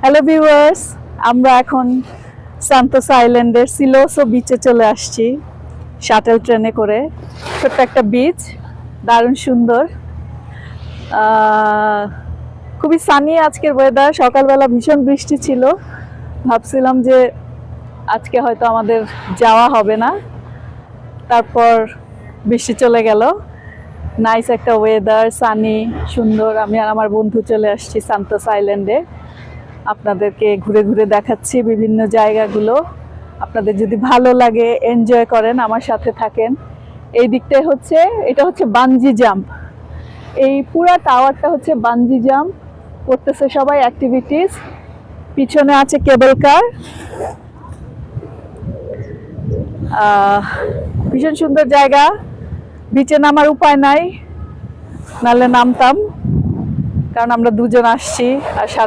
Hello viewers, আমরা এখন Sentosa আইল্যান্ডের সিলোসো বিচে চলে আসছি শাটেল ট্রেনে করে। ছোট্ট একটা বিচ, দারুণ সুন্দর। খুবই সানি আজকের ওয়েদার। সকালবেলা ভীষণ বৃষ্টি ছিল, ভাবছিলাম যে আজকে হয়তো আমাদের যাওয়া হবে না, তারপর বৃষ্টি চলে গেল। নাইস একটা ওয়েদার, সানি, সুন্দর। আমি আর আমার বন্ধু চলে আসছি সান্তোসা আইল্যান্ডে। আপনাদেরকে ঘুরে ঘুরে দেখাচ্ছি বিভিন্ন জায়গাগুলো। আপনাদের যদি ভালো লাগে, এনজয় করেন, আমার সাথে থাকেন। এই দিকটায় এটা হচ্ছে বানজি জাম্প। এই পুরা টাওয়ারটা হচ্ছে বানজি জাম্প করতেছে সবাই, অ্যাক্টিভিটিস। পিছনে আছে কেবল কার। ভীষণ সুন্দর জায়গা। বিচে নামার উপায় নাই, নাহলে নামতাম, কারণ আমরা দুজন আসছি আর সারা